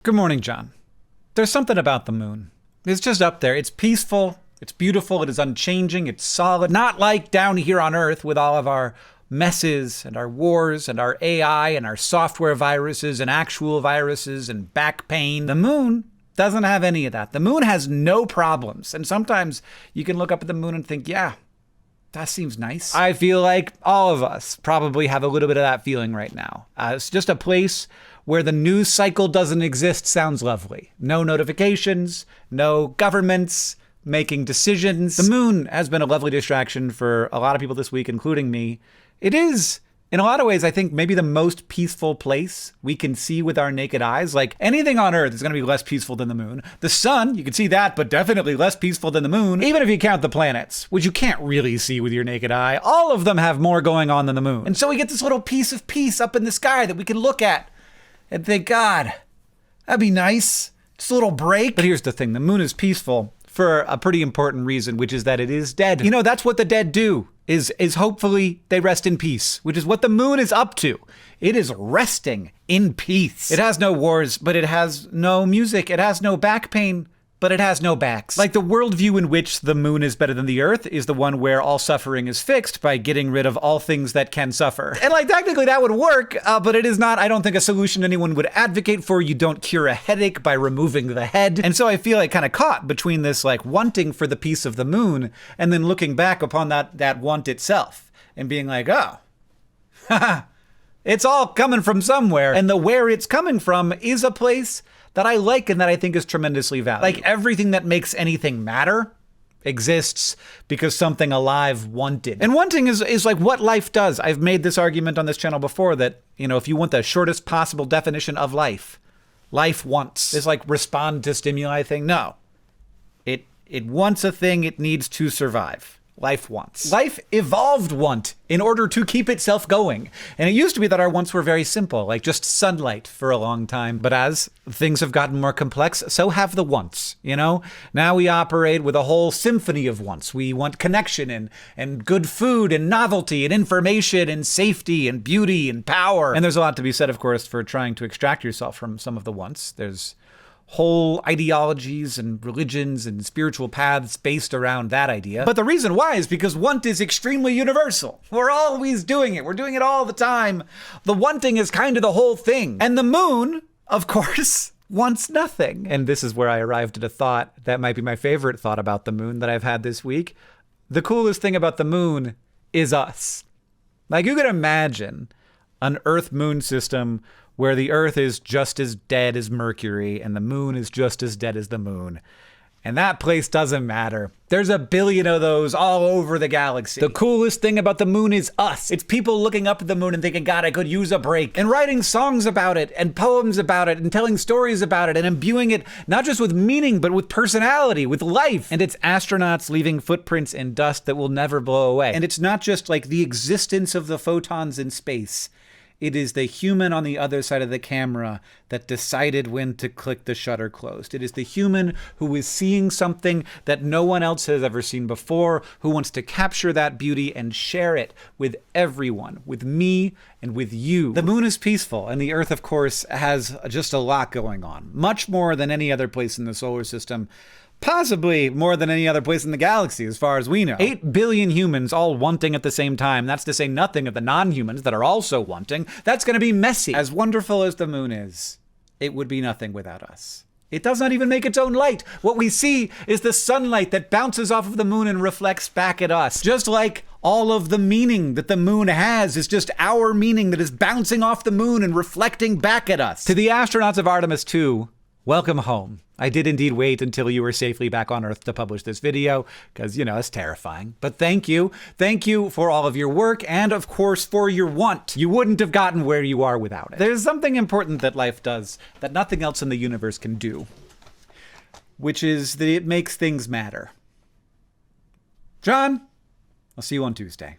Good morning, John. There's something about the moon. It's just up there. It's peaceful. It's beautiful. It is unchanging. It's solid. Not like down here on Earth with all of our messes and our wars and our AI and our software viruses and actual viruses and back pain. The moon doesn't have any of that. The moon has no problems. And sometimes you can look up at the moon and think, yeah, that seems nice. I feel like all of us probably have a little bit of that feeling right now. It's just a place where the news cycle doesn't exist sounds lovely. No notifications, no governments making decisions. The moon has been a lovely distraction for a lot of people this week, including me. It is, in a lot of ways, I think maybe the most peaceful place we can see with our naked eyes. Like anything on Earth is going to be less peaceful than the moon. The sun, you can see that, but definitely less peaceful than the moon. Even if you count the planets, which you can't really see with your naked eye, all of them have more going on than the moon. And so we get this little piece of peace up in the sky that we can look at and think, God, that'd be nice. Just a little break. But here's the thing. The moon is peaceful for a pretty important reason, which is that it is dead. You know, that's what the dead do, is hopefully they rest in peace, which is what the moon is up to. It is resting in peace. It has no wars, but it has no music. It has no back pain, but it has no backs. Like the worldview in which the moon is better than the Earth is the one where all suffering is fixed by getting rid of all things that can suffer. And like technically that would work, but it is not, I don't think, a solution anyone would advocate for. You don't cure a headache by removing the head. And so I feel like kind of caught between this like wanting for the peace of the moon and then looking back upon that want itself and being like, oh, haha, it's all coming from somewhere. And the where it's coming from is a place that I like and that I think is tremendously valuable. Like everything that makes anything matter exists because something alive wanted. And wanting is like what life does. I've made this argument on this channel before that, you know, if you want the shortest possible definition of life, life wants. It's like respond to stimuli thing. No. It wants a thing it needs to survive. Life wants. Life evolved want in order to keep itself going. And it used to be that our wants were very simple, like just sunlight for a long time. But as things have gotten more complex, so have the wants, you know? Now we operate with a whole symphony of wants. We want connection and good food and novelty and information and safety and beauty and power. And there's a lot to be said, of course, for trying to extract yourself from some of the wants. There's whole ideologies and religions and spiritual paths based around that idea. But the reason why is because want is extremely universal. We're always doing it. We're doing it all the time. The wanting is kind of the whole thing. And the moon, of course, wants nothing. And this is where I arrived at a thought that might be my favorite thought about the moon that I've had this week. The coolest thing about the moon is us. Like you could imagine an Earth-Moon system where the Earth is just as dead as Mercury and the moon is just as dead as the moon. And that place doesn't matter. There's a billion of those all over the galaxy. The coolest thing about the moon is us. It's people looking up at the moon and thinking, God, I could use a break. And writing songs about it and poems about it and telling stories about it and imbuing it not just with meaning, but with personality, with life. And it's astronauts leaving footprints in dust that will never blow away. And it's not just like the existence of the photons in space. It is the human on the other side of the camera that decided when to click the shutter closed. It is the human who is seeing something that no one else has ever seen before, who wants to capture that beauty and share it with everyone, with me and with you. The moon is peaceful, and the Earth, of course, has just a lot going on. Much more than any other place in the solar system. Possibly more than any other place in the galaxy, as far as we know. 8 billion humans all wanting at the same time. That's to say nothing of the non-humans that are also wanting. That's going to be messy. As wonderful as the moon is, it would be nothing without us. It does not even make its own light. What we see is the sunlight that bounces off of the moon and reflects back at us. Just like all of the meaning that the moon has is just our meaning that is bouncing off the moon and reflecting back at us. To the astronauts of Artemis 2, welcome home. I did indeed wait until you were safely back on Earth to publish this video, because, you know, it's terrifying. But thank you. Thank you for all of your work, and of course for your want. You wouldn't have gotten where you are without it. There's something important that life does that nothing else in the universe can do, which is that it makes things matter. John, I'll see you on Tuesday.